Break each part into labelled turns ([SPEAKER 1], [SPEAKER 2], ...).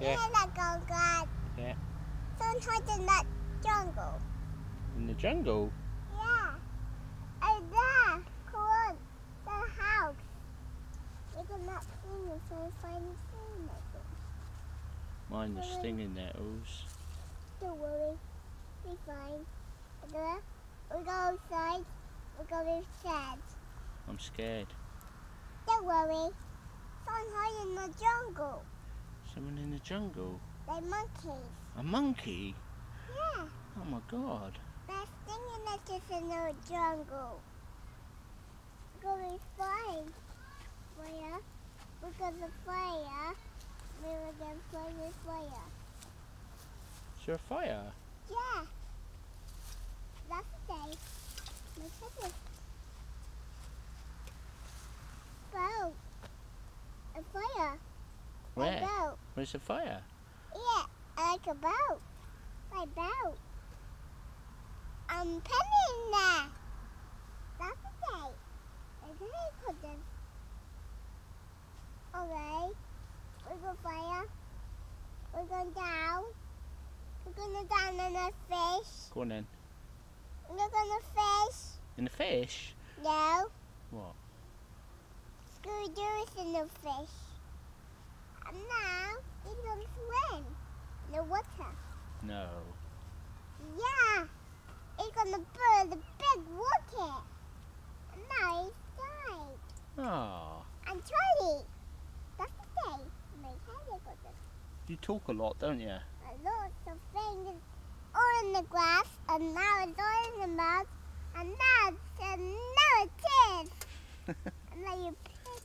[SPEAKER 1] Yeah.
[SPEAKER 2] In the jungle.
[SPEAKER 1] Yeah.
[SPEAKER 2] Sometimes in that jungle.
[SPEAKER 1] In the jungle?
[SPEAKER 2] Yeah. And there, close the house. We got that thing so find thing.
[SPEAKER 1] Mind the stinging nettles.
[SPEAKER 2] Don't worry. Be fine. We go outside. We go inside.
[SPEAKER 1] I'm scared.
[SPEAKER 2] Don't worry. Someone hide in the jungle.
[SPEAKER 1] Someone in the jungle?
[SPEAKER 2] They're monkeys.
[SPEAKER 1] A monkey?
[SPEAKER 2] Yeah.
[SPEAKER 1] Oh my god.
[SPEAKER 2] They're stinging nettles in the jungle. We're going to find fire. Because of fire, we were going to find the fire.
[SPEAKER 1] Is there a fire?
[SPEAKER 2] Yeah. That's the day. My cousin. Boat. A fire.
[SPEAKER 1] Where?
[SPEAKER 2] A boat.
[SPEAKER 1] Where's the fire?
[SPEAKER 2] Yeah, like a boat. My boat. Penny in there. That's the day. I'm going to put them. Okay. We're going to fire. We're going down. We're going to down in the fish.
[SPEAKER 1] Go on then.
[SPEAKER 2] We're going to fish.
[SPEAKER 1] In the fish?
[SPEAKER 2] No.
[SPEAKER 1] What?
[SPEAKER 2] Scooter is in the fish. And now he's going to swim in the water.
[SPEAKER 1] No.
[SPEAKER 2] Yeah. He's going to burn the big water. And now he's died.
[SPEAKER 1] Ah.
[SPEAKER 2] And Charlie. That's the day. My head got this.
[SPEAKER 1] You talk a lot, don't you?
[SPEAKER 2] Lots of things all in the grass, and now it's all in the mud, and now it is. And now you pick it.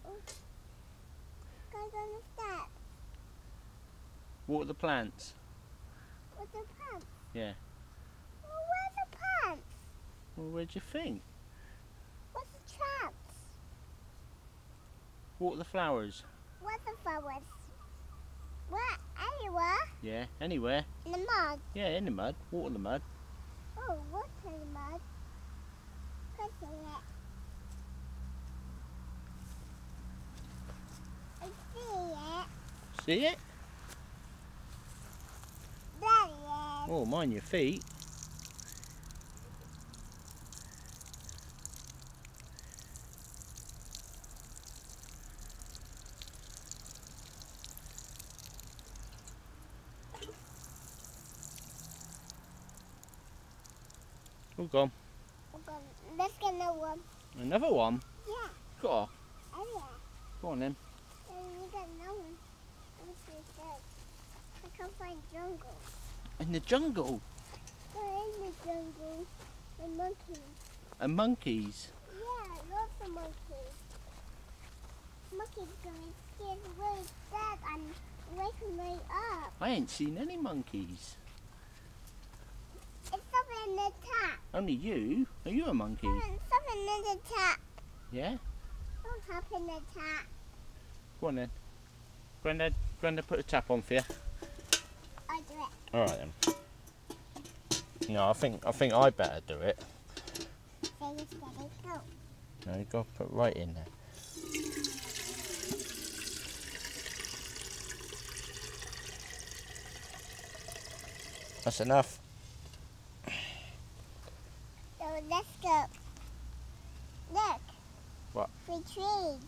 [SPEAKER 2] Oh. Go on the step.
[SPEAKER 1] Water the plants?
[SPEAKER 2] What's the pants?
[SPEAKER 1] Yeah.
[SPEAKER 2] Well, where's the pants?
[SPEAKER 1] Well, where do you think?
[SPEAKER 2] What's the traps?
[SPEAKER 1] Water the flowers?
[SPEAKER 2] What's the flowers? Where? Anywhere?
[SPEAKER 1] Yeah, anywhere.
[SPEAKER 2] In the mud.
[SPEAKER 1] Yeah, in the mud. Water the mud.
[SPEAKER 2] Oh, what's in the mud? Pushing it. I see it.
[SPEAKER 1] See it?
[SPEAKER 2] There it is.
[SPEAKER 1] Oh, mind your feet. Oh, gone.
[SPEAKER 2] Okay, let's get another one.
[SPEAKER 1] Another one?
[SPEAKER 2] Yeah.
[SPEAKER 1] God.
[SPEAKER 2] Oh yeah.
[SPEAKER 1] Go on then.
[SPEAKER 2] And we got another one. Let's see this. I can't find jungle.
[SPEAKER 1] In the jungle?
[SPEAKER 2] We're in the jungle. The monkeys.
[SPEAKER 1] And monkeys?
[SPEAKER 2] Yeah, lots of monkeys. Monkeys going scared really bad and waking me up.
[SPEAKER 1] I ain't seen any monkeys.
[SPEAKER 2] It's something in the tap.
[SPEAKER 1] Only you? Are you a monkey?
[SPEAKER 2] Something in the tap.
[SPEAKER 1] Yeah?
[SPEAKER 2] Don't hop in the tap.
[SPEAKER 1] Go on then. Grandad put a tap on for you.
[SPEAKER 2] I'll do it.
[SPEAKER 1] Alright then. No, I think I better do it.
[SPEAKER 2] Steady, steady, go.
[SPEAKER 1] No, you got to put right in there. That's enough.
[SPEAKER 2] So let's go. Look.
[SPEAKER 1] What?
[SPEAKER 2] The trees.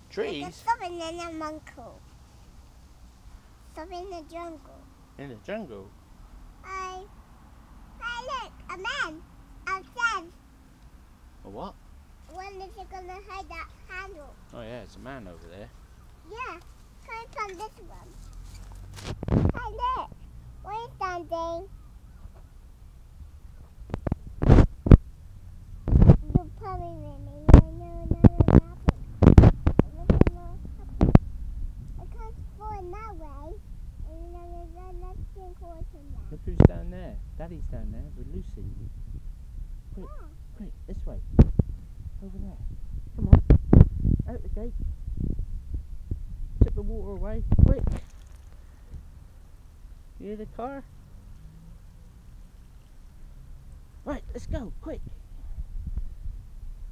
[SPEAKER 1] Trees?
[SPEAKER 2] There's something in the monkey. Something in the jungle.
[SPEAKER 1] In the jungle?
[SPEAKER 2] Hey, look, a man outside.
[SPEAKER 1] A what?
[SPEAKER 2] When is he gonna hide that handle?
[SPEAKER 1] Oh yeah, it's a man over there.
[SPEAKER 2] Yeah, come on this one. Hey, look, where is standing? You probably made me. No, happen. I can't go in that way. Let's drink water now.
[SPEAKER 1] Look who's down there. Daddy's down there with Lucy. Quick,
[SPEAKER 2] Yeah.
[SPEAKER 1] quick, this way. Over there. Come on. Out the gate. Tip the water away. Quick. You hear the car? Right, let's go. Quick.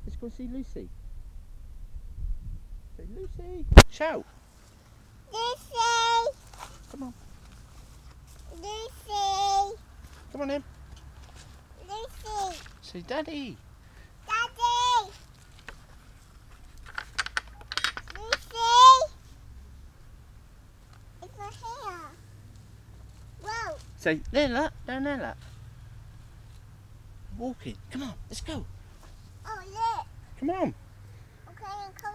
[SPEAKER 1] Let's go see Lucy. Say, Lucy. Shout.
[SPEAKER 2] Lucy!
[SPEAKER 1] Come on.
[SPEAKER 2] Lucy.
[SPEAKER 1] Come on in.
[SPEAKER 2] Lucy.
[SPEAKER 1] Say Daddy.
[SPEAKER 2] Daddy. Lucy. It's my hair. Whoa.
[SPEAKER 1] Say Lila. No, Lila. Walking. Come on, let's go.
[SPEAKER 2] Oh, look.
[SPEAKER 1] Come on.
[SPEAKER 2] Okay, I'm coming.